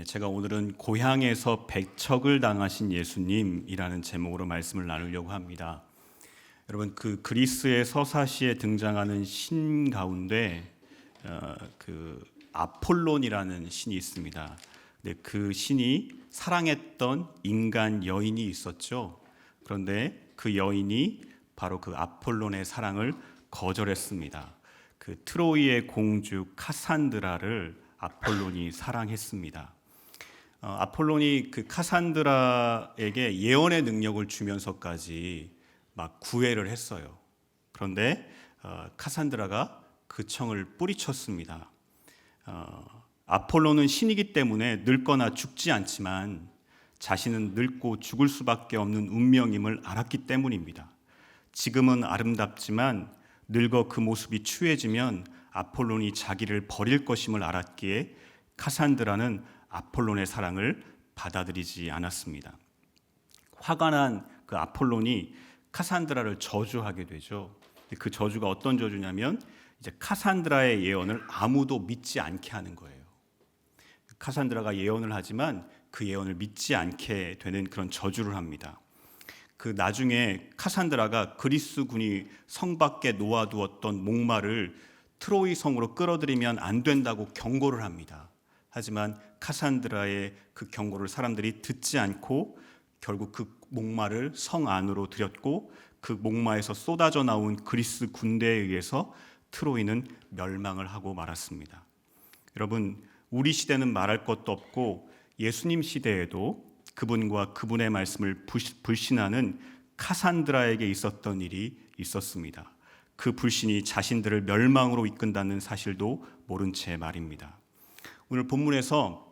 제가 오늘은 고향에서 배척을 당하신 예수님이라는 제목으로 말씀을 나누려고 합니다. 여러분, 그 그리스의 서사시에 등장하는 신 가운데 그 아폴론이라는 신이 있습니다. 근데 그 신이 사랑했던 인간 여인이 있었죠. 그런데 그 여인이 바로 그 아폴론의 사랑을 거절했습니다. 그 트로이의 공주 카산드라를 아폴론이 사랑했습니다. 아폴론이 그 카산드라에게 예언의 능력을 주면서까지 막 구애를 했어요. 그런데 카산드라가 그 청을 뿌리쳤습니다. 아폴론은 신이기 때문에 늙거나 죽지 않지만 자신은 늙고 죽을 수밖에 없는 운명임을 알았기 때문입니다. 지금은 아름답지만 늙어 그 모습이 추해지면 아폴론이 자기를 버릴 것임을 알았기에 카산드라는 아폴론의 사랑을 받아들이지 않았습니다. 화가 난 그 아폴론이 카산드라를 저주하게 되죠. 그 저주가 어떤 저주냐면 이제 카산드라의 예언을 아무도 믿지 않게 하는 거예요. 카산드라가 예언을 하지만 그 예언을 믿지 않게 되는 그런 저주를 합니다. 그 나중에 카산드라가 그리스 군이 성 밖에 놓아두었던 목마를 트로이 성으로 끌어들이면 안 된다고 경고를 합니다. 하지만 카산드라의 그 경고를 사람들이 듣지 않고 결국 그 목마를 성 안으로 들였고 그 목마에서 쏟아져 나온 그리스 군대에 의해서 트로이는 멸망을 하고 말았습니다. 여러분, 우리 시대는 말할 것도 없고 예수님 시대에도 그분과 그분의 말씀을 불신하는 카산드라에게 있었던 일이 있었습니다. 그 불신이 자신들을 멸망으로 이끈다는 사실도 모른 채 말입니다. 오늘 본문에서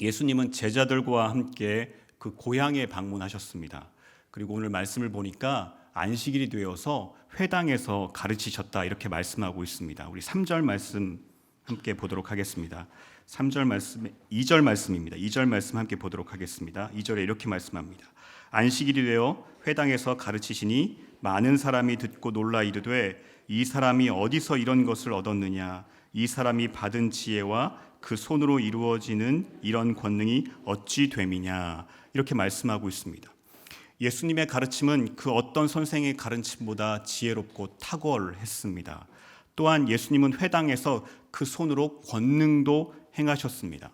예수님은 제자들과 함께 그 고향에 방문하셨습니다. 그리고 오늘 말씀을 보니까 안식일이 되어서 회당에서 가르치셨다 이렇게 말씀하고 있습니다. 우리 3절 말씀 함께 보도록 하겠습니다. 3절 말씀, 2절 말씀입니다. 2절 말씀 함께 보도록 하겠습니다. 2절에 이렇게 말씀합니다. 안식일이 되어 회당에서 가르치시니 많은 사람이 듣고 놀라 이르되 이 사람이 어디서 이런 것을 얻었느냐? 이 사람이 받은 지혜와 그 손으로 이루어지는 이런 권능이 어찌 됨이냐? 이렇게 말씀하고 있습니다. 예수님의 가르침은 그 어떤 선생의 가르침보다 지혜롭고 탁월했습니다. 또한 예수님은 회당에서 그 손으로 권능도 행하셨습니다.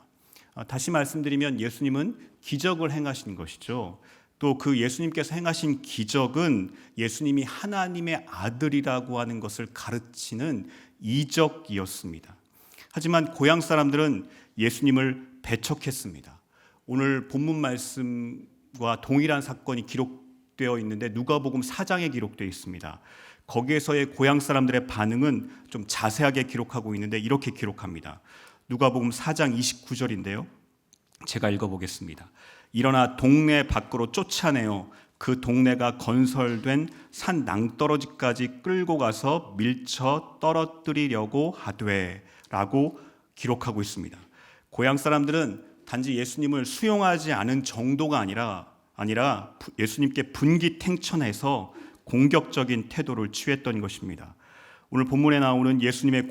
다시 말씀드리면 예수님은 기적을 행하신 것이죠. 또 그 예수님께서 행하신 기적은 예수님이 하나님의 아들이라고 하는 것을 가르치는 이적이었습니다. 하지만 고향 사람들은 예수님을 배척했습니다. 오늘 본문 말씀과 동일한 사건이 기록되어 있는데 누가복음 4장에 기록되어 있습니다. 거기에서의 고향 사람들의 반응은 좀 자세하게 기록하고 있는데 이렇게 기록합니다. 누가복음 4장 29절인데요. 제가 읽어보겠습니다. 일어나 동네 밖으로 쫓아내어 그 동네가 건설된 산 낭떠러지까지 끌고 가서 밀쳐 떨어뜨리려고 하되 라고 기록하고 있습니다. 고향 사람들은 단지 예수님을 수용하지 않은 정도가 아니라 예수님께 분기탱천해서 공격적인 태도를 취했던 것입니다. 오늘 본문에 나오는 예수님의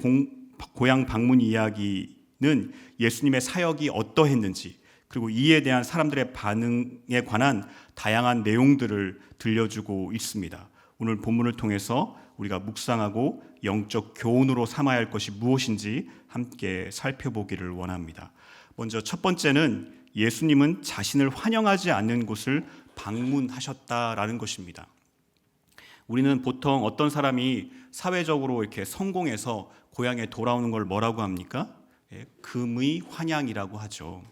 고향 방문 이야기는 예수님의 사역이 어떠했는지 그리고 이에 대한 사람들의 반응에 관한 다양한 내용들을 들려주고 있습니다. 오늘 본문을 통해서 우리가 묵상하고 영적 교훈으로 삼아야 할 것이 무엇인지 함께 살펴보기를 원합니다. 먼저 첫 번째는 예수님은 자신을 환영하지 않는 곳을 방문하셨다라는 것입니다. 우리는 보통 어떤 사람이 사회적으로 이렇게 성공해서 고향에 돌아오는 걸 뭐라고 합니까? 금의 환영이라고 하죠.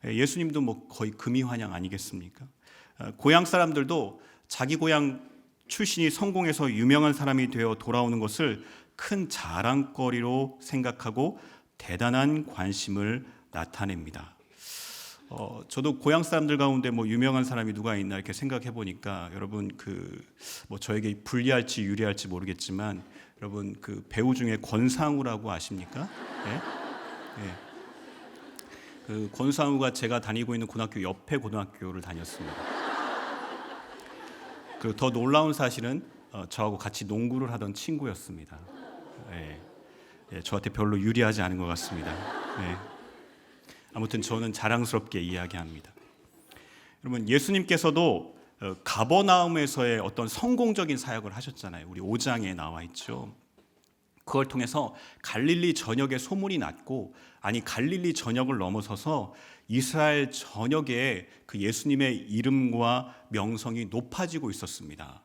예수님도 거의 금의 환영 아니겠습니까? 고향 사람들도 자기 고향 출신이 성공해서 유명한 사람이 되어 돌아오는 것을 큰 자랑거리로 생각하고 대단한 관심을 나타냅니다. 저도 고향 사람들 가운데 유명한 사람이 누가 있나 이렇게 생각해 보니까 여러분 저에게 불리할지 유리할지 모르겠지만 여러분 그 배우 중에 권상우라고 아십니까? 네? 네. 그 권상우가 제가 다니고 있는 고등학교 옆에 고등학교를 다녔습니다. 그리고 더 놀라운 사실은 저하고 같이 농구를 하던 친구였습니다. 네. 저한테 별로 유리하지 않은 것 같습니다. 네. 아무튼 저는 자랑스럽게 이야기합니다. 여러분, 예수님께서도 가버나움에서의 어떤 성공적인 사역을 하셨잖아요. 우리 5장에 나와 있죠. 그걸 통해서 갈릴리 전역에 소문이 났고, 아니 갈릴리 전역을 넘어서서 이스라엘 전역에 그 예수님의 이름과 명성이 높아지고 있었습니다.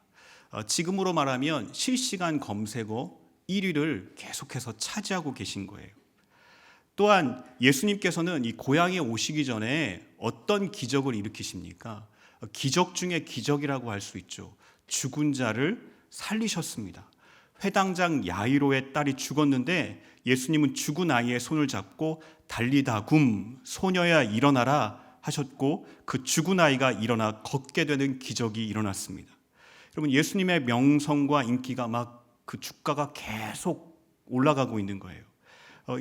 지금으로 말하면 실시간 검색어 1위를 계속해서 차지하고 계신 거예요. 또한 예수님께서는 이 고향에 오시기 전에 어떤 기적을 일으키십니까? 기적 중에 기적이라고 할 수 있죠. 죽은 자를 살리셨습니다. 회당장 야이로의 딸이 죽었는데 예수님은 죽은 아이의 손을 잡고 달리다 굼 소녀야 일어나라 하셨고, 그 죽은 아이가 일어나 걷게 되는 기적이 일어났습니다. 여러분, 예수님의 명성과 인기가 막 그 주가가 계속 올라가고 있는 거예요.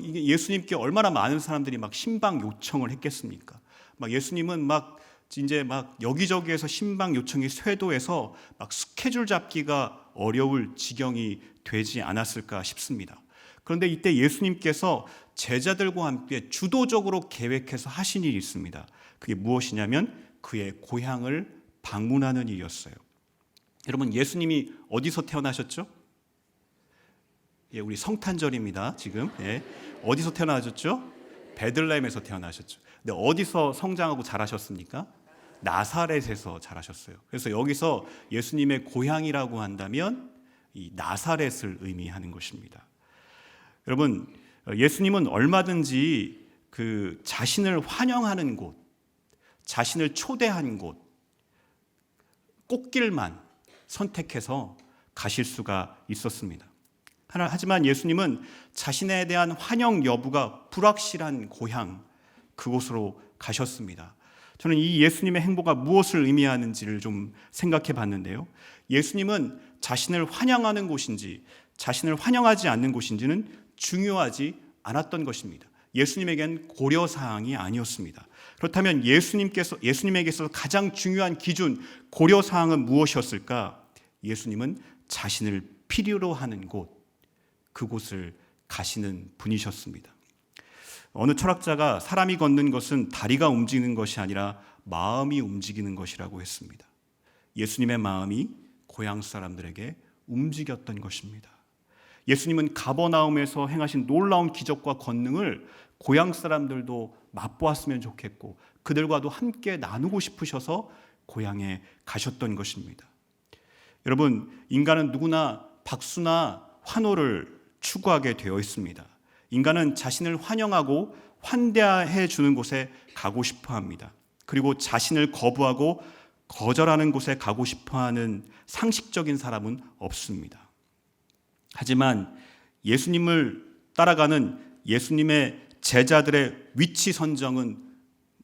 이게 예수님께 얼마나 많은 사람들이 막 신방 요청을 했겠습니까? 막 예수님은 막 이제 막 여기저기에서 신방 요청이 쇄도해서 막 스케줄 잡기가 어려울 지경이 되지 않았을까 싶습니다. 그런데 이때 예수님께서 제자들과 함께 주도적으로 계획해서 하신 일이 있습니다. 그게 무엇이냐면 그의 고향을 방문하는 일이었어요. 여러분, 예수님이 어디서 태어나셨죠? 예, 우리 성탄절입니다. 지금 어디서 태어나셨죠? 베들레헴에서 태어나셨죠. 근데 어디서 성장하고 자라셨습니까? 나사렛에서 자라셨어요. 그래서 여기서 예수님의 고향이라고 한다면 이 나사렛을 의미하는 것입니다. 여러분, 예수님은 얼마든지 그 자신을 환영하는 곳, 자신을 초대한 곳, 꽃길만 선택해서 가실 수가 있었습니다. 하지만 예수님은 자신에 대한 환영 여부가 불확실한 고향, 그곳으로 가셨습니다. 저는 이 예수님의 행보가 무엇을 의미하는지를 좀 생각해 봤는데요. 예수님은 자신을 환영하는 곳인지 자신을 환영하지 않는 곳인지는 중요하지 않았던 것입니다. 예수님에겐 고려사항이 아니었습니다. 그렇다면 예수님에게서 가장 중요한 기준, 고려사항은 무엇이었을까? 예수님은 자신을 필요로 하는 곳, 그곳을 가시는 분이셨습니다. 어느 철학자가 사람이 걷는 것은 다리가 움직이는 것이 아니라 마음이 움직이는 것이라고 했습니다. 예수님의 마음이 고향 사람들에게 움직였던 것입니다. 예수님은 가버나움에서 행하신 놀라운 기적과 권능을 고향 사람들도 맛보았으면 좋겠고 그들과도 함께 나누고 싶으셔서 고향에 가셨던 것입니다. 여러분, 인간은 누구나 박수나 환호를 추구하게 되어 있습니다. 인간은 자신을 환영하고 환대해 주는 곳에 가고 싶어 합니다. 그리고 자신을 거부하고 거절하는 곳에 가고 싶어 하는 상식적인 사람은 없습니다. 하지만 예수님을 따라가는 예수님의 제자들의 위치 선정은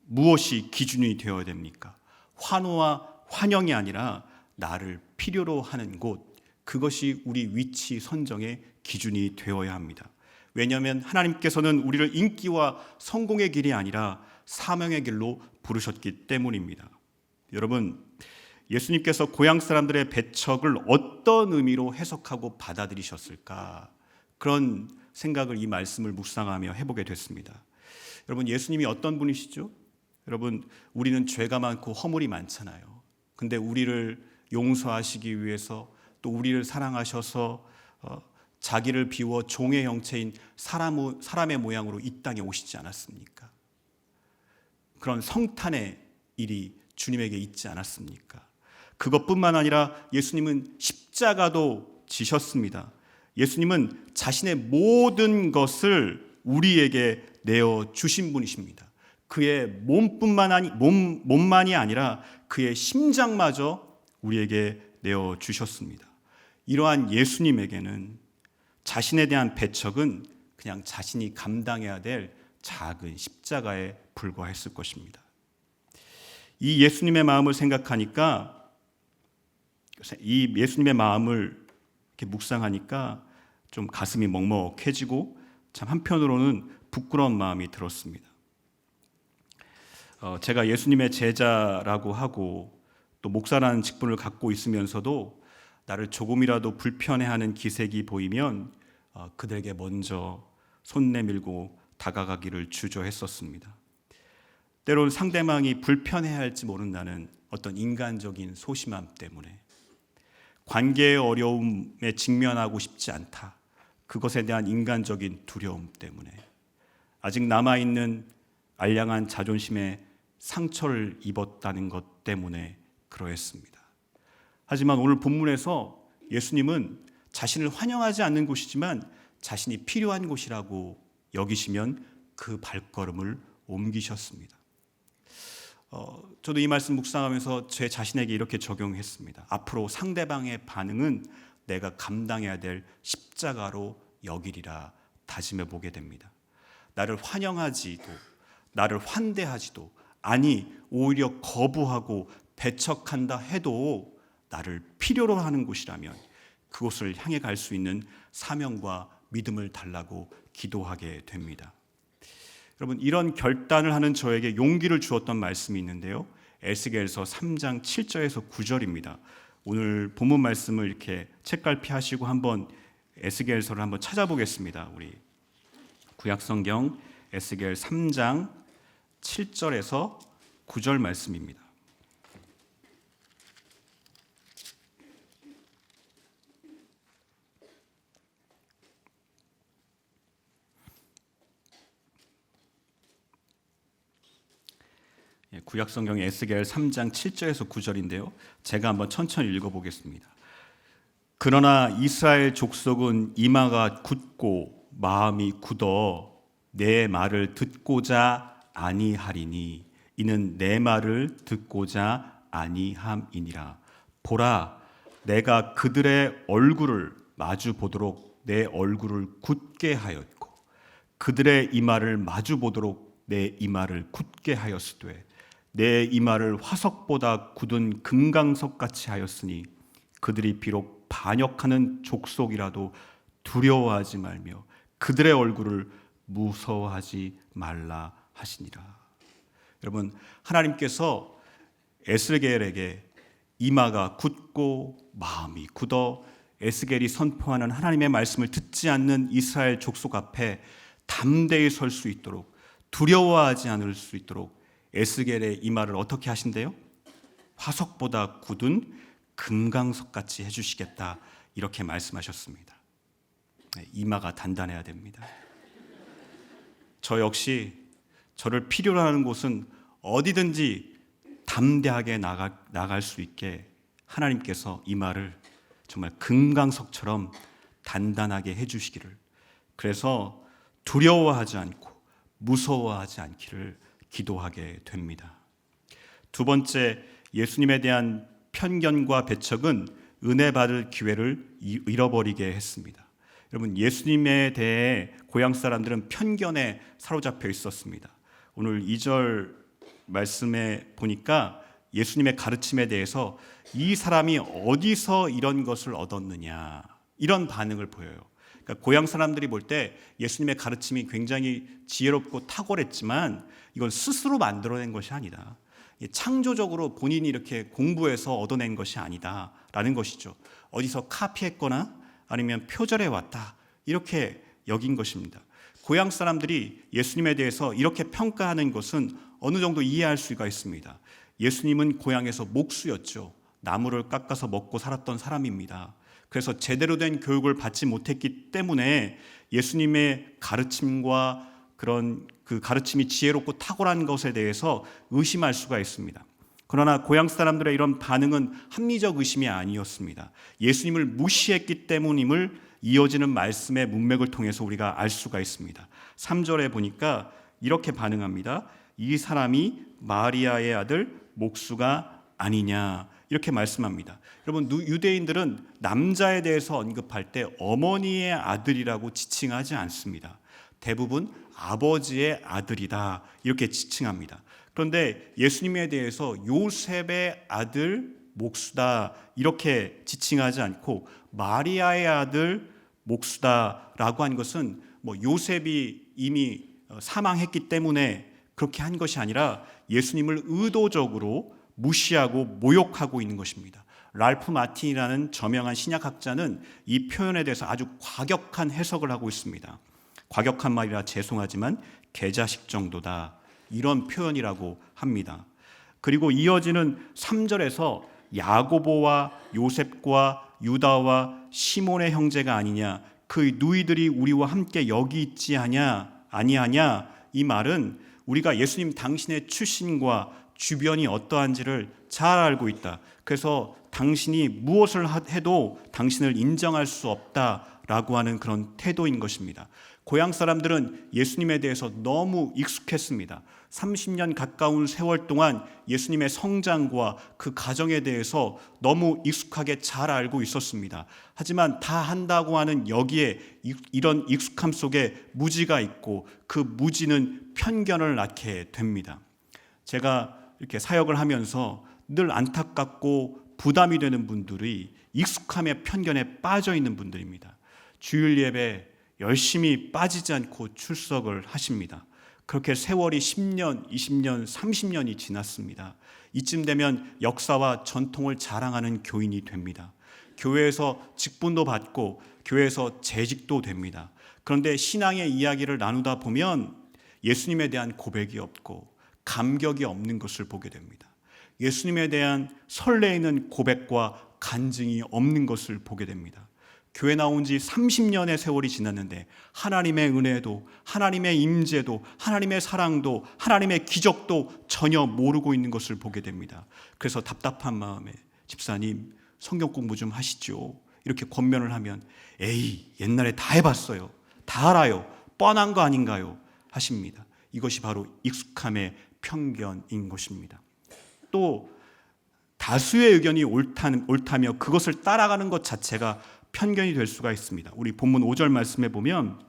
무엇이 기준이 되어야 됩니까? 환호와 환영이 아니라 나를 필요로 하는 곳, 그것이 우리 위치 선정의 기준이 되어야 합니다. 왜냐하면 하나님께서는 우리를 인기와 성공의 길이 아니라 사명의 길로 부르셨기 때문입니다. 여러분, 예수님께서 고향 사람들의 배척을 어떤 의미로 해석하고 받아들이셨을까? 그런 생각을 이 말씀을 묵상하며 해보게 됐습니다. 여러분, 예수님이 어떤 분이시죠? 여러분, 우리는 죄가 많고 허물이 많잖아요. 근데 우리를 용서하시기 위해서 또 우리를 사랑하셔서 자기를 비워 종의 형체인 사람의 모양으로 이 땅에 오시지 않았습니까? 그런 성탄의 일이 주님에게 있지 않았습니까? 그것뿐만 아니라 예수님은 십자가도 지셨습니다. 예수님은 자신의 모든 것을 우리에게 내어 주신 분이십니다. 그의 몸만이 아니라 그의 심장마저 우리에게 내어 주셨습니다. 이러한 예수님에게는 자신에 대한 배척은 그냥 자신이 감당해야 될 작은 십자가에 불과했을 것입니다. 이 예수님의 마음을 생각하니까, 이 예수님의 마음을 이렇게 묵상하니까 좀 가슴이 먹먹해지고 참 한편으로는 부끄러운 마음이 들었습니다. 제가 예수님의 제자라고 하고 또 목사라는 직분을 갖고 있으면서도 나를 조금이라도 불편해하는 기색이 보이면 그들에게 먼저 손 내밀고 다가가기를 주저했었습니다. 때로는 상대방이 불편해할지 모른다는 어떤 인간적인 소심함 때문에, 관계의 어려움에 직면하고 싶지 않다, 그것에 대한 인간적인 두려움 때문에, 아직 남아있는 알량한 자존심에 상처를 입었다는 것 때문에 그러했습니다. 하지만 오늘 본문에서 예수님은 자신을 환영하지 않는 곳이지만 자신이 필요한 곳이라고 여기시면 그 발걸음을 옮기셨습니다. 저도 이 말씀 묵상하면서 제 자신에게 이렇게 적용했습니다. 앞으로 상대방의 반응은 내가 감당해야 될 십자가로 여기리라 다짐해 보게 됩니다. 나를 환영하지도, 나를 환대하지도, 아니 오히려 거부하고 배척한다 해도 나를 필요로 하는 곳이라면 그곳을 향해 갈 수 있는 사명과 믿음을 달라고 기도하게 됩니다. 여러분, 이런 결단을 하는 저에게 용기를 주었던 말씀이 있는데요, 에스겔서 3장 7절에서 9절입니다. 오늘 본문 말씀을 이렇게 책갈피하시고 한번 에스겔서를 한번 찾아보겠습니다. 우리 구약성경 에스겔 3장 7절에서 9절 말씀입니다. 구약성경 에스겔 3장 7절에서 9절인데요. 제가 한번 천천히 읽어보겠습니다. 그러나 이스라엘 족속은 이마가 굳고 마음이 굳어 내 말을 듣고자 아니하리니 이는 내 말을 듣고자 아니함이니라. 보라, 내가 그들의 얼굴을 마주 보도록 내 얼굴을 굳게 하였고 그들의 이마를 마주 보도록 내 이마를 굳게 하였으되 내 이마를 화석보다 굳은 금강석같이 하였으니 그들이 비록 반역하는 족속이라도 두려워하지 말며 그들의 얼굴을 무서워하지 말라 하시니라. 여러분, 하나님께서 에스겔에게 이마가 굳고 마음이 굳어 에스겔이 선포하는 하나님의 말씀을 듣지 않는 이스라엘 족속 앞에 담대히 설 수 있도록, 두려워하지 않을 수 있도록 에스겔의 이마를 어떻게 하신대요? 화석보다 굳은 금강석같이 해주시겠다, 이렇게 말씀하셨습니다. 이마가 단단해야 됩니다. 저 역시 저를 필요로 하는 곳은 어디든지 담대하게 나갈 수 있게 하나님께서 이마를 정말 금강석처럼 단단하게 해주시기를, 그래서 두려워하지 않고 무서워하지 않기를 기도하게 됩니다. 두 번째, 예수님에 대한 편견과 배척은 은혜 받을 기회를 잃어버리게 했습니다. 여러분, 예수님에 대해 고향 사람들은 편견에 사로잡혀 있었습니다. 오늘 2절 말씀에 보니까 예수님의 가르침에 대해서 이 사람이 어디서 이런 것을 얻었느냐, 이런 반응을 보여요. 그러니까 고향 사람들이 볼 때 예수님의 가르침이 굉장히 지혜롭고 탁월했지만 이건 스스로 만들어낸 것이 아니다, 창조적으로 본인이 이렇게 공부해서 얻어낸 것이 아니다라는 것이죠. 어디서 카피했거나 아니면 표절해 왔다, 이렇게 여긴 것입니다. 고향 사람들이 예수님에 대해서 이렇게 평가하는 것은 어느 정도 이해할 수가 있습니다. 예수님은 고향에서 목수였죠. 나무를 깎아서 먹고 살았던 사람입니다. 그래서 제대로 된 교육을 받지 못했기 때문에 예수님의 가르침과 그런 그 가르침이 지혜롭고 탁월한 것에 대해서 의심할 수가 있습니다. 그러나 고향 사람들의 이런 반응은 합리적 의심이 아니었습니다. 예수님을 무시했기 때문임을 이어지는 말씀의 문맥을 통해서 우리가 알 수가 있습니다. 3절에 보니까 이렇게 반응합니다. 이 사람이 마리아의 아들 목수가 아니냐, 이렇게 말씀합니다. 여러분, 유대인들은 남자에 대해서 언급할 때 어머니의 아들이라고 지칭하지 않습니다. 대부분 아버지의 아들이다, 이렇게 지칭합니다. 그런데 예수님에 대해서 요셉의 아들 목수다, 이렇게 지칭하지 않고 마리아의 아들 목수다라고 한 것은 요셉이 이미 사망했기 때문에 그렇게 한 것이 아니라 예수님을 의도적으로 무시하고 모욕하고 있는 것입니다. 랄프 마틴이라는 저명한 신약학자는 이 표현에 대해서 아주 과격한 해석을 하고 있습니다. 과격한 말이라 죄송하지만 개자식 정도다, 이런 표현이라고 합니다. 그리고 이어지는 3절에서 야고보와 요셉과 유다와 시몬의 형제가 아니냐, 그 누이들이 우리와 함께 여기 있지 아니하냐, 이 말은 우리가 예수님 당신의 출신과 주변이 어떠한지를 잘 알고 있다. 그래서 당신이 무엇을 해도 당신을 인정할 수 없다라고 하는 그런 태도인 것입니다. 고향 사람들은 예수님에 대해서 너무 익숙했습니다. 30년 가까운 세월 동안 예수님의 성장과 그 가정에 대해서 너무 익숙하게 잘 알고 있었습니다. 하지만 다 한다고 하는 여기에 이런 익숙함 속에 무지가 있고 그 무지는 편견을 낳게 됩니다. 제가 이렇게 사역을 하면서 늘 안타깝고 부담이 되는 분들이 익숙함의 편견에 빠져 있는 분들입니다. 주일 예배 열심히 빠지지 않고 출석을 하십니다. 그렇게 세월이 10년, 20년, 30년이 지났습니다. 이쯤 되면 역사와 전통을 자랑하는 교인이 됩니다. 교회에서 직분도 받고 교회에서 재직도 됩니다. 그런데 신앙의 이야기를 나누다 보면 예수님에 대한 고백이 없고 감격이 없는 것을 보게 됩니다. 예수님에 대한 설레이는 고백과 간증이 없는 것을 보게 됩니다. 교회 나온 지 30년의 세월이 지났는데 하나님의 은혜도, 하나님의 임재도, 하나님의 사랑도, 하나님의 기적도 전혀 모르고 있는 것을 보게 됩니다. 그래서 답답한 마음에 집사님 성경 공부 좀 하시죠. 이렇게 권면을 하면 에이 옛날에 다 해봤어요. 다 알아요. 뻔한 거 아닌가요? 하십니다. 이것이 바로 익숙함의 편견인 것입니다. 또 다수의 의견이 옳다며 그것을 따라가는 것 자체가 편견이 될 수가 있습니다. 우리 본문 5절 말씀에 보면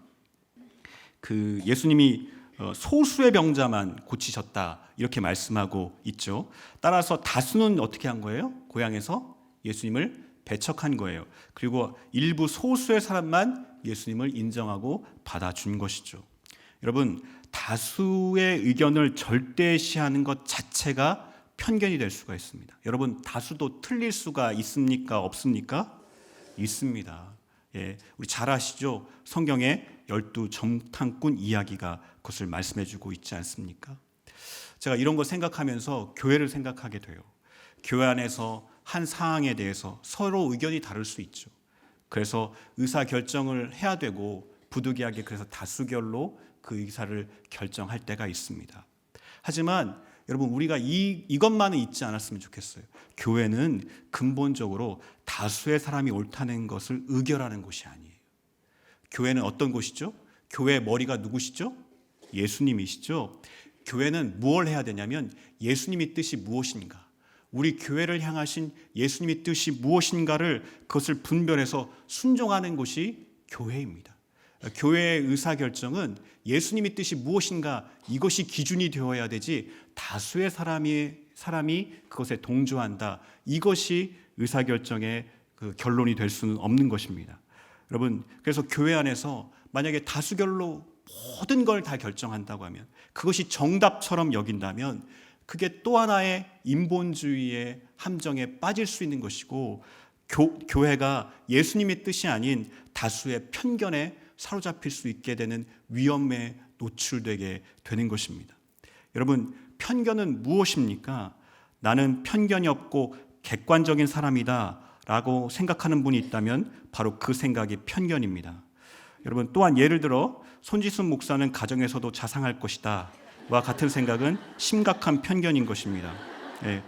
그 예수님이 소수의 병자만 고치셨다 이렇게 말씀하고 있죠. 따라서 다수는 어떻게 한 거예요? 고향에서 예수님을 배척한 거예요. 그리고 일부 소수의 사람만 예수님을 인정하고 받아준 것이죠. 여러분, 다수의 의견을 절대시하는 것 자체가 편견이 될 수가 있습니다. 여러분, 다수도 틀릴 수가 있습니까? 없습니까? 있습니다. 예, 우리 잘 아시죠? 성경에 12 정탐꾼 이야기가 그것을 말씀해주고 있지 않습니까? 제가 이런 거 생각하면서 교회를 생각하게 돼요. 교회 안에서 한 사항에 대해서 서로 의견이 다를 수 있죠. 그래서 의사 결정을 해야 되고 부득이하게 그래서 다수결로 그 의사를 결정할 때가 있습니다. 하지만 여러분 우리가 이것만은 잊지 않았으면 좋겠어요. 교회는 근본적으로 다수의 사람이 옳다는 것을 의결하는 곳이 아니에요. 교회는 어떤 곳이죠? 교회의 머리가 누구시죠? 예수님이시죠. 교회는 무엇을 해야 되냐면 예수님의 뜻이 무엇인가, 우리 교회를 향하신 예수님의 뜻이 무엇인가를 그것을 분별해서 순종하는 곳이 교회입니다. 교회의 의사결정은 예수님의 뜻이 무엇인가 이것이 기준이 되어야 되지 다수의 사람이 그것에 동조한다 이것이 의사결정의 그 결론이 될 수는 없는 것입니다. 여러분, 그래서 교회 안에서 만약에 다수결로 모든 걸 다 결정한다고 하면 그것이 정답처럼 여긴다면 그게 또 하나의 인본주의의 함정에 빠질 수 있는 것이고 교회가 예수님의 뜻이 아닌 다수의 편견에 사로잡힐 수 있게 되는 위험에 노출되게 되는 것입니다. 여러분, 편견은 무엇입니까? 나는 편견이 없고 객관적인 사람이다 라고 생각하는 분이 있다면 바로 그 생각이 편견입니다. 여러분, 또한 예를 들어 손지순 목사는 가정에서도 자상할 것이다 와 같은 생각은 심각한 편견인 것입니다. 예,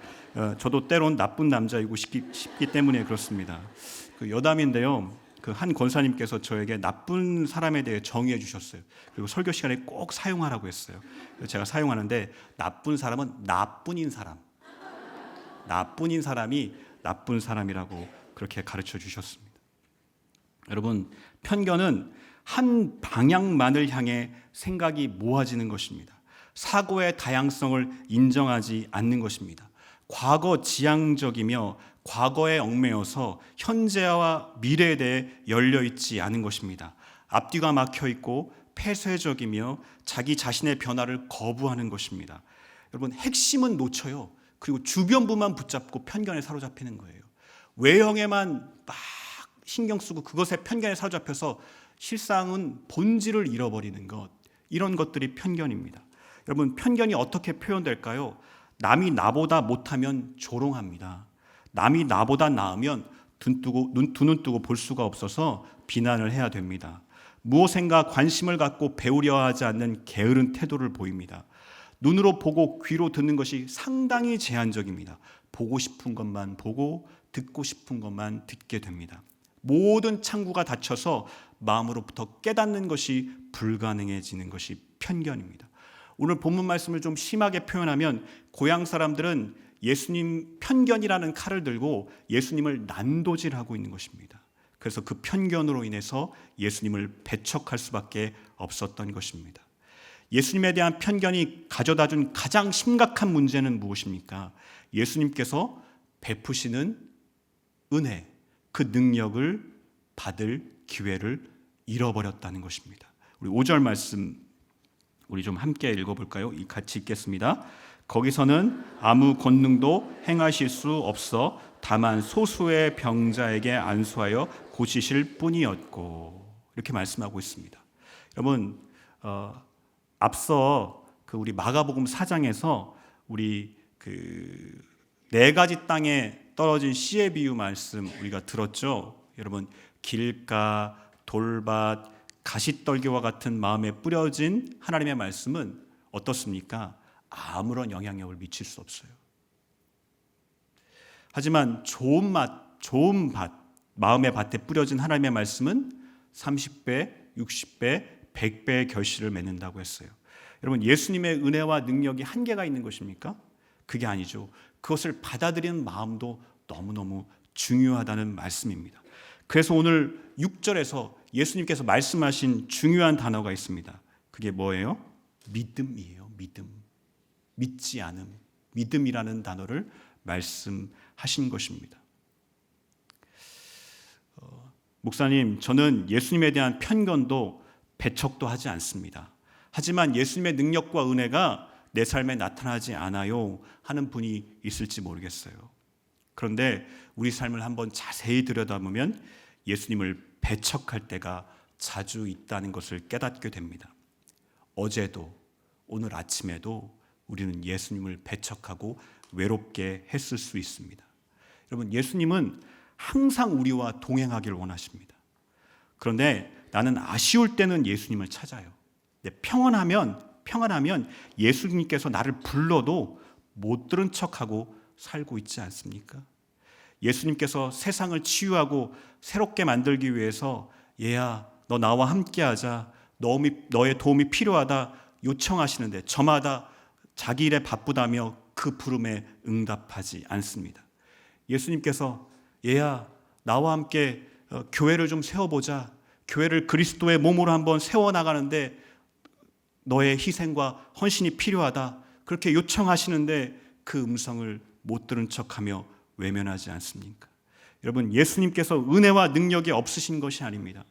저도 때론 나쁜 남자이고 싶기 때문에 그렇습니다. 그 여담인데요, 그 한 권사님께서 저에게 나쁜 사람에 대해 정의해 주셨어요. 그리고 설교 시간에 꼭 사용하라고 했어요. 제가 사용하는데 나쁜 사람은 나뿐인 사람, 나뿐인 사람이 나쁜 사람이라고 그렇게 가르쳐 주셨습니다. 여러분, 편견은 한 방향만을 향해 생각이 모아지는 것입니다. 사고의 다양성을 인정하지 않는 것입니다. 과거 지향적이며 과거에 얽매여서 현재와 미래에 대해 열려있지 않은 것입니다. 앞뒤가 막혀있고 폐쇄적이며 자기 자신의 변화를 거부하는 것입니다. 여러분, 핵심은 놓쳐요. 그리고 주변부만 붙잡고 편견에 사로잡히는 거예요. 외형에만 막 신경 쓰고 그것에 편견에 사로잡혀서 실상은 본질을 잃어버리는 것, 이런 것들이 편견입니다. 여러분, 편견이 어떻게 표현될까요? 남이 나보다 못하면 조롱합니다. 남이 나보다 나으면 두 눈 뜨고 볼 수가 없어서 비난을 해야 됩니다. 무엇인가 관심을 갖고 배우려 하지 않는 게으른 태도를 보입니다. 눈으로 보고 귀로 듣는 것이 상당히 제한적입니다. 보고 싶은 것만 보고 듣고 싶은 것만 듣게 됩니다. 모든 창구가 닫혀서 마음으로부터 깨닫는 것이 불가능해지는 것이 편견입니다. 오늘 본문 말씀을 좀 심하게 표현하면 고향 사람들은 예수님 편견이라는 칼을 들고 예수님을 난도질하고 있는 것입니다. 그래서 그 편견으로 인해서 예수님을 배척할 수밖에 없었던 것입니다. 예수님에 대한 편견이 가져다 준 가장 심각한 문제는 무엇입니까? 예수님께서 베푸시는 은혜, 그 능력을 받을 기회를 잃어버렸다는 것입니다. 우리 5절 말씀 우리 좀 함께 읽어볼까요? 같이 읽겠습니다. 거기서는 아무 권능도 행하실 수 없어 다만 소수의 병자에게 안수하여 고치실 뿐이었고, 이렇게 말씀하고 있습니다. 여러분, 앞서 우리 마가복음 4장에서 우리 네 가지 땅에 떨어진 씨의 비유 말씀 우리가 들었죠. 여러분, 길가, 돌밭, 가시떨기와 같은 마음에 뿌려진 하나님의 말씀은 어떻습니까? 아무런 영향력을 미칠 수 없어요. 하지만 좋은 밭, 마음의 밭에 뿌려진 하나님의 말씀은 30배, 60배, 100배의 결실을 맺는다고 했어요. 여러분, 예수님의 은혜와 능력이 한계가 있는 것입니까? 그게 아니죠. 그것을 받아들이는 마음도 너무너무 중요하다는 말씀입니다. 그래서 오늘 6절에서 예수님께서 말씀하신 중요한 단어가 있습니다. 그게 뭐예요? 믿음이에요. 믿음. 믿지 않음. 믿음이라는 단어를 말씀하신 것입니다. 목사님, 저는 예수님에 대한 편견도 배척도 하지 않습니다. 하지만 예수님의 능력과 은혜가 내 삶에 나타나지 않아요 하는 분이 있을지 모르겠어요. 그런데 우리 삶을 한번 자세히 들여다보면 예수님을 배척할 때가 자주 있다는 것을 깨닫게 됩니다. 어제도 오늘 아침에도 우리는 예수님을 배척하고 외롭게 했을 수 있습니다. 여러분, 예수님은 항상 우리와 동행하기를 원하십니다. 그런데 나는 아쉬울 때는 예수님을 찾아요. 평안하면 예수님께서 나를 불러도 못 들은 척하고 살고 있지 않습니까? 예수님께서 세상을 치유하고 새롭게 만들기 위해서 얘야, 너 나와 함께하자, 너의 도움이 필요하다 요청하시는데 저마다 자기 일에 바쁘다며 그 부름에 응답하지 않습니다. 예수님께서 얘야, 나와 함께 교회를 좀 세워보자, 교회를 그리스도의 몸으로 한번 세워나가는데 너의 희생과 헌신이 필요하다, 그렇게 요청하시는데 그 음성을 못 들은 척하며 외면하지 않습니까? 여러분, 예수님께서 은혜와 능력이 없으신 것이 아닙니다.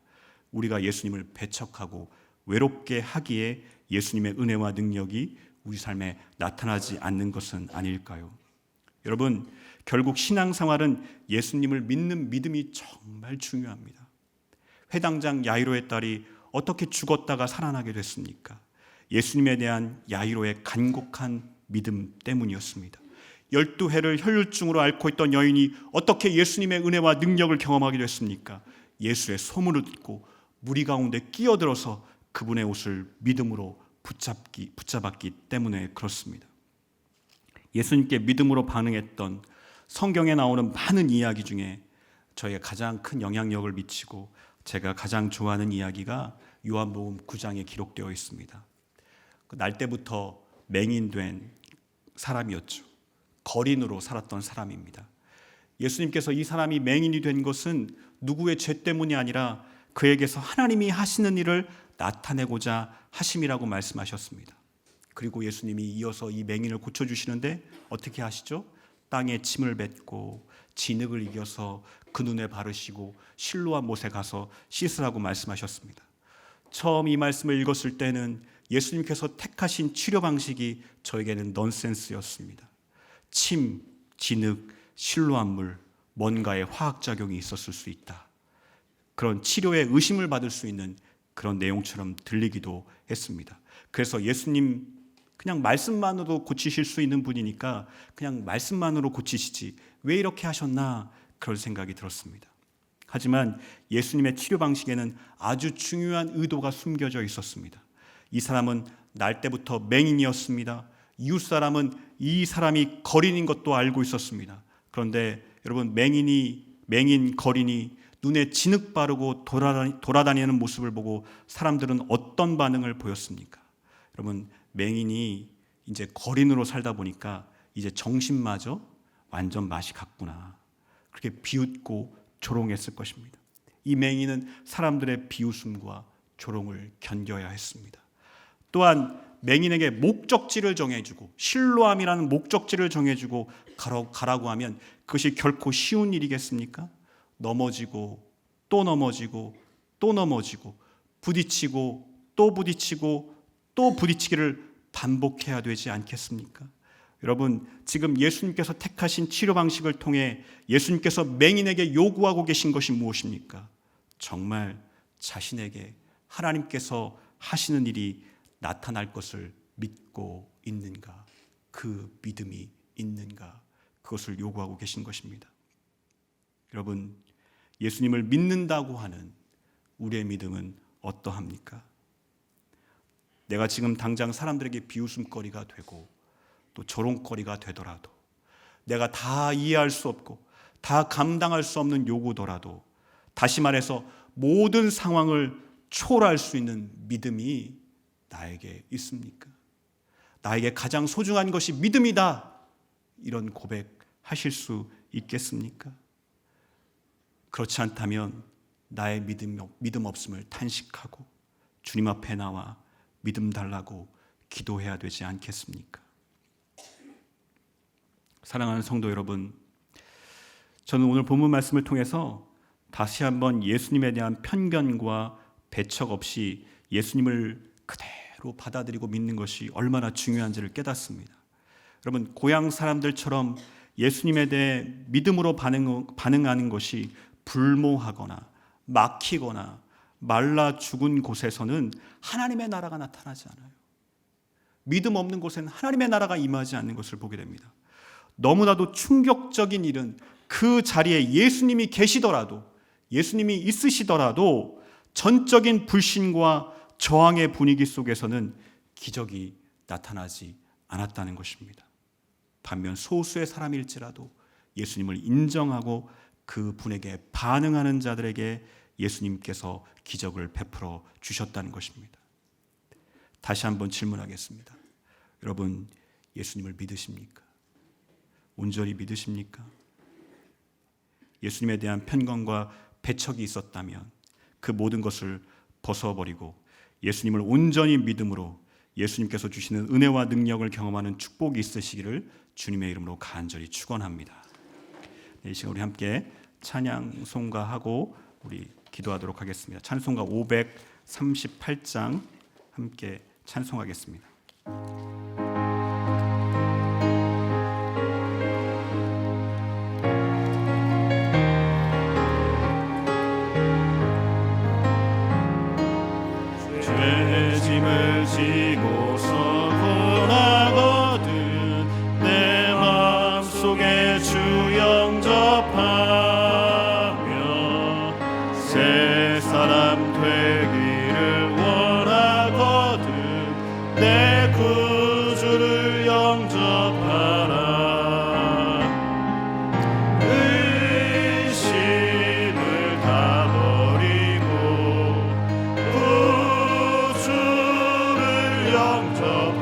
우리가 예수님을 배척하고 외롭게 하기에 예수님의 은혜와 능력이 우리 삶에 나타나지 않는 것은 아닐까요? 여러분, 결국 신앙생활은 예수님을 믿는 믿음이 정말 중요합니다. 회당장 야이로의 딸이 어떻게 죽었다가 살아나게 됐습니까? 예수님에 대한 야이로의 간곡한 믿음 때문이었습니다. 12해를 혈류증으로 앓고 있던 여인이 어떻게 예수님의 은혜와 능력을 경험하게 됐습니까? 예수의 소문을 듣고 무리 가운데 끼어들어서 그분의 옷을 믿음으로 붙잡았기 때문에 그렇습니다. 예수님께 믿음으로 반응했던 성경에 나오는 많은 이야기 중에 저에게 가장 큰 영향력을 미치고 제가 가장 좋아하는 이야기가 요한복음 9장에 기록되어 있습니다. 날 때부터 맹인된 사람이었죠. 거린으로 살았던 사람입니다. 예수님께서 이 사람이 맹인이 된 것은 누구의 죄 때문이 아니라 그에게서 하나님이 하시는 일을 나타내고자 하심이라고 말씀하셨습니다. 그리고 예수님이 이어서 이 맹인을 고쳐주시는데 어떻게 하시죠? 땅에 침을 뱉고 진흙을 이겨서 그 눈에 바르시고 실로와 못에 가서 씻으라고 말씀하셨습니다. 처음 이 말씀을 읽었을 때는 예수님께서 택하신 치료 방식이 저에게는 넌센스였습니다. 침, 진흙, 실로한 물, 뭔가의 화학작용이 있었을 수 있다. 그런 치료에 의심을 받을 수 있는 그런 내용처럼 들리기도 했습니다. 그래서 예수님 그냥 말씀만으로도 고치실 수 있는 분이니까 그냥 말씀만으로 고치시지 왜 이렇게 하셨나 그럴 생각이 들었습니다. 하지만 예수님의 치료 방식에는 아주 중요한 의도가 숨겨져 있었습니다. 이 사람은 날 때부터 맹인이었습니다. 이웃 사람은 이 사람이 거린인 것도 알고 있었습니다. 그런데 여러분, 맹인 거린이 눈에 진흙 바르고 돌아다니는 모습을 보고 사람들은 어떤 반응을 보였습니까? 여러분, 맹인이 이제 거린으로 살다 보니까 이제 정신마저 완전 맛이 갔구나, 그렇게 비웃고 조롱했을 것입니다. 이 맹인은 사람들의 비웃음과 조롱을 견뎌야 했습니다. 또한 맹인에게 목적지를 정해주고, 실로암이라는 목적지를 정해주고 가라고 하면 그것이 결코 쉬운 일이겠습니까? 넘어지고 또 넘어지고 또 넘어지고, 부딪히고 또 부딪히고 또 부딪히기를 반복해야 되지 않겠습니까? 여러분, 지금 예수님께서 택하신 치료 방식을 통해 예수님께서 맹인에게 요구하고 계신 것이 무엇입니까? 정말 자신에게 하나님께서 하시는 일이 나타날 것을 믿고 있는가, 그 믿음이 있는가, 그것을 요구하고 계신 것입니다. 여러분, 예수님을 믿는다고 하는 우리의 믿음은 어떠합니까? 내가 지금 당장 사람들에게 비웃음거리가 되고 또 조롱거리가 되더라도, 내가 다 이해할 수 없고 다 감당할 수 없는 요구더라도, 다시 말해서 모든 상황을 초월할 수 있는 믿음이 나에게 있습니까? 나에게 가장 소중한 것이 믿음이다, 이런 고백하실 수 있겠습니까? 그렇지 않다면 나의 믿음 없음을 탄식하고 주님 앞에 나와 믿음 달라고 기도해야 되지 않겠습니까? 사랑하는 성도 여러분, 저는 오늘 본문 말씀을 통해서 다시 한번 예수님에 대한 편견과 배척 없이 예수님을 그대로 받아들이고 믿는 것이 얼마나 중요한지를 깨닫습니다. 여러분, 고향 사람들처럼 예수님에 대해 믿음으로 반응하는 것이 불모하거나 막히거나 말라 죽은 곳에서는 하나님의 나라가 나타나지 않아요. 믿음 없는 곳에는 하나님의 나라가 임하지 않는 것을 보게 됩니다. 너무나도 충격적인 일은 그 자리에 예수님이 계시더라도, 예수님이 있으시더라도 전적인 불신과 저항의 분위기 속에서는 기적이 나타나지 않았다는 것입니다. 반면 소수의 사람일지라도 예수님을 인정하고 그 분에게 반응하는 자들에게 예수님께서 기적을 베풀어 주셨다는 것입니다. 다시 한번 질문하겠습니다. 여러분, 예수님을 믿으십니까? 온전히 믿으십니까? 예수님에 대한 편견과 배척이 있었다면 그 모든 것을 벗어버리고 예수님을 온전히 믿음으로 예수님께서 주시는 은혜와 능력을 경험하는 축복이 있으시기를 주님의 이름으로 간절히 축원합니다. 이 시간 우리 함께 찬양 송가하고 우리 기도하도록 하겠습니다. 찬송가 538장 함께 찬송하겠습니다. 죄짐을 지고서 고나거든 내 마음속에 주 영접하며 새 사람 되기를 원하거든 내 구주를 영접하라. 의심을 다 버리고 영접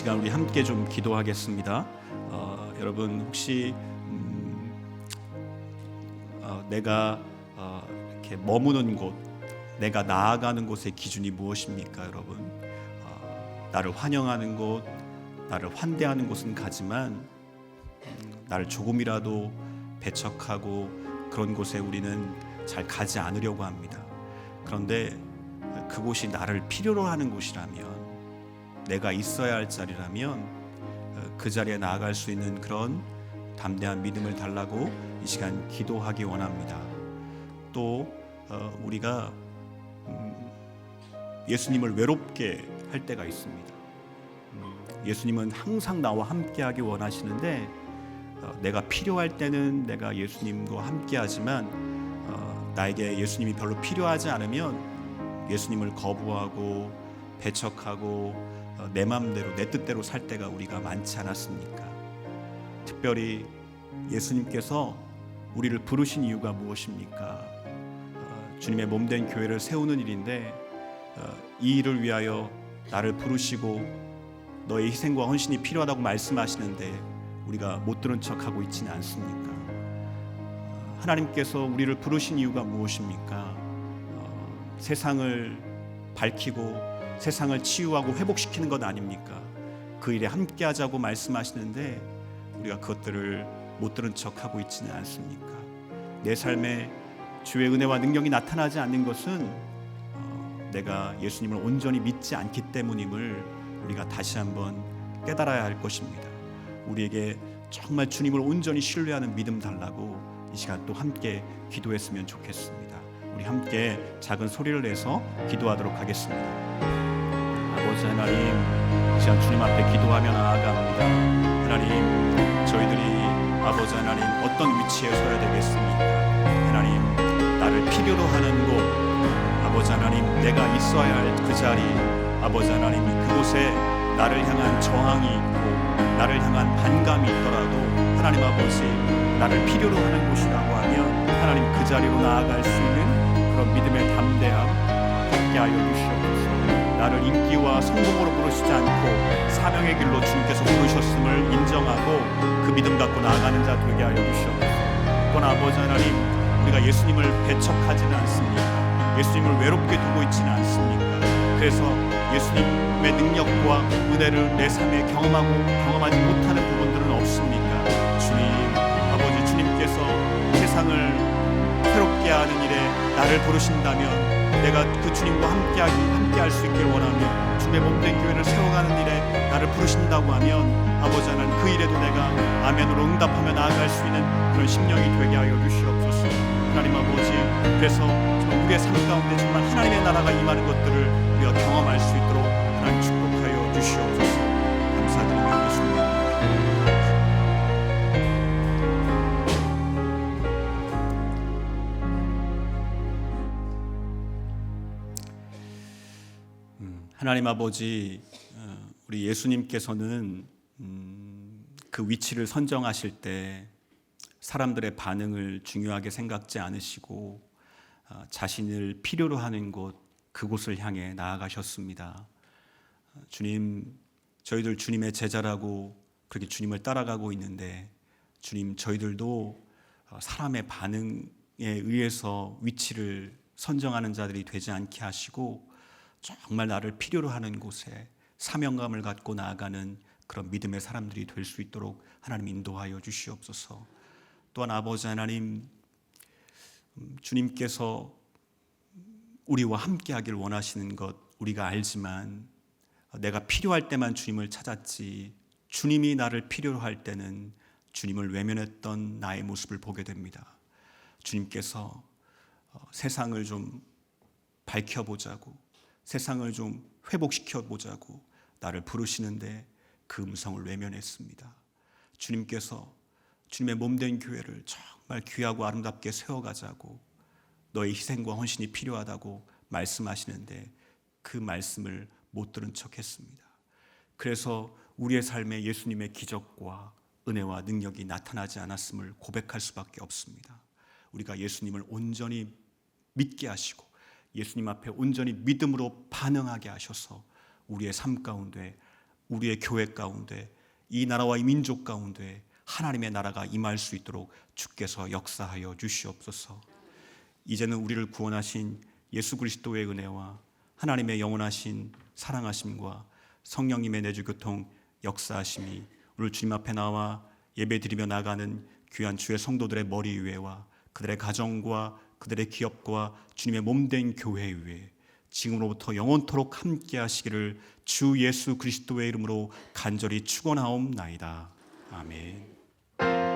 시간 우리 함께 좀 기도하겠습니다. 여러분 혹시 내가 이렇게 머무는 곳, 내가 나아가는 곳의 기준이 무엇입니까, 여러분? 나를 환영하는 곳, 나를 환대하는 곳은 가지만 나를 조금이라도 배척하고 그런 곳에 우리는 잘 가지 않으려고 합니다. 그런데 그곳이 나를 필요로 하는 곳이라면, 내가 있어야 할 자리라면 그 자리에 나아갈 수 있는 그런 담대한 믿음을 달라고 이 시간 기도하기 원합니다. 또 우리가 예수님을 외롭게 할 때가 있습니다. 예수님은 항상 나와 함께하기 원하시는데 내가 필요할 때는 내가 예수님과 함께하지만 나에게 예수님이 별로 필요하지 않으면 예수님을 거부하고 배척하고 내 마음대로 내 뜻대로 살 때가 우리가 많지 않았습니까? 특별히 예수님께서 우리를 부르신 이유가 무엇입니까? 주님의 몸된 교회를 세우는 일인데 이 일을 위하여 나를 부르시고 너의 희생과 헌신이 필요하다고 말씀하시는데 우리가 못 들은 척하고 있지는 않습니까? 하나님께서 우리를 부르신 이유가 무엇입니까? 세상을 밝히고 세상을 치유하고 회복시키는 것 아닙니까? 그 일에 함께하자고 말씀하시는데 우리가 그것들을 못 들은 척하고 있지는 않습니까? 내 삶에 주의 은혜와 능력이 나타나지 않는 것은 내가 예수님을 온전히 믿지 않기 때문임을 우리가 다시 한번 깨달아야 할 것입니다. 우리에게 정말 주님을 온전히 신뢰하는 믿음 달라고 이 시간 또 함께 기도했으면 좋겠습니다. 우리 함께 작은 소리를 내서 기도하도록 하겠습니다. 아버지 하나님, 이 시간 주님 앞에 기도하며 나아갑니다. 하나님, 저희들이 아버지 하나님 어떤 위치에 서야 되겠습니까? 하나님, 나를 필요로 하는 곳, 아버지 하나님, 내가 있어야 할 그 자리, 아버지 하나님, 그곳에 나를 향한 저항이 있고 나를 향한 반감이 있더라도 하나님 아버지, 나를 필요로 하는 곳이라고 하면 하나님 그 자리로 나아갈 수 있는 그런 믿음의 담대함 함께 하여 주시옵소서. 나를 인기와 성공으로 부르시지 않고 사명의 길로 주님께서 부르셨음을 인정하고 그 믿음 갖고 나아가는 자 되게 하여 주시옵소서. 또한 아버지 하나님, 우리가 예수님을 배척하지는 않습니까? 예수님을 외롭게 두고 있지는 않습니까? 그래서 예수님의 능력과 은혜를 내 삶에 경험하지 못하는 부분들은 없습니까? 주님, 아버지, 주님께서 세상을 새롭게 하는 일에 나를 부르신다면 내가 그 주님과 함께할 수 있기를 원하며 주님의 몸된 교회를 세워가는 일에 나를 부르신다고 하면 아버지 하나님 그 일에도 내가 아멘으로 응답하며 나아갈 수 있는 그런 심령이 되게 하여 주시옵소서. 하나님 아버지, 그래서 우리의 삶 가운데 정말 하나님의 나라가 임하는 것들을 우리가 경험할 수 있도록 하나님 축복하여 주시옵소서. 감사드리며 예수님 하나님 아버지, 우리 예수님께서는 그 위치를 선정하실 때 사람들의 반응을 중요하게 생각지 않으시고 자신을 필요로 하는 곳, 그곳을 향해 나아가셨습니다. 주님, 저희들 주님의 제자라고 그렇게 주님을 따라가고 있는데 주님, 저희들도 사람의 반응에 의해서 위치를 선정하는 자들이 되지 않게 하시고 정말 나를 필요로 하는 곳에 사명감을 갖고 나아가는 그런 믿음의 사람들이 될 수 있도록 하나님 인도하여 주시옵소서. 또한 아버지 하나님, 주님께서 우리와 함께하길 원하시는 것 우리가 알지만 내가 필요할 때만 주님을 찾았지 주님이 나를 필요로 할 때는 주님을 외면했던 나의 모습을 보게 됩니다. 주님께서 세상을 좀 밝혀보자고, 세상을 좀 회복시켜보자고 나를 부르시는데 그 음성을 외면했습니다. 주님께서 주님의 몸된 교회를 정말 귀하고 아름답게 세워가자고 너의 희생과 헌신이 필요하다고 말씀하시는데 그 말씀을 못 들은 척했습니다. 그래서 우리의 삶에 예수님의 기적과 은혜와 능력이 나타나지 않았음을 고백할 수밖에 없습니다. 우리가 예수님을 온전히 믿게 하시고 예수님 앞에 온전히 믿음으로 반응하게 하셔서 우리의 삶 가운데 우리의 교회 가운데, 이 나라와 이 민족 가운데 하나님의 나라가 임할 수 있도록 주께서 역사하여 주시옵소서. 이제는 우리를 구원하신 예수 그리스도의 은혜와 하나님의 영원하신 사랑하심과 성령님의 내주교통 역사하심이 오늘 주님 앞에 나와 예배드리며 나가는 귀한 주의 성도들의 머리 위에와 그들의 가정과 그들의 기업과 주님의 몸된 교회 위에 지금으로부터 영원토록 함께 하시기를 주 예수 그리스도의 이름으로 간절히 축원하옵나이다. 아멘.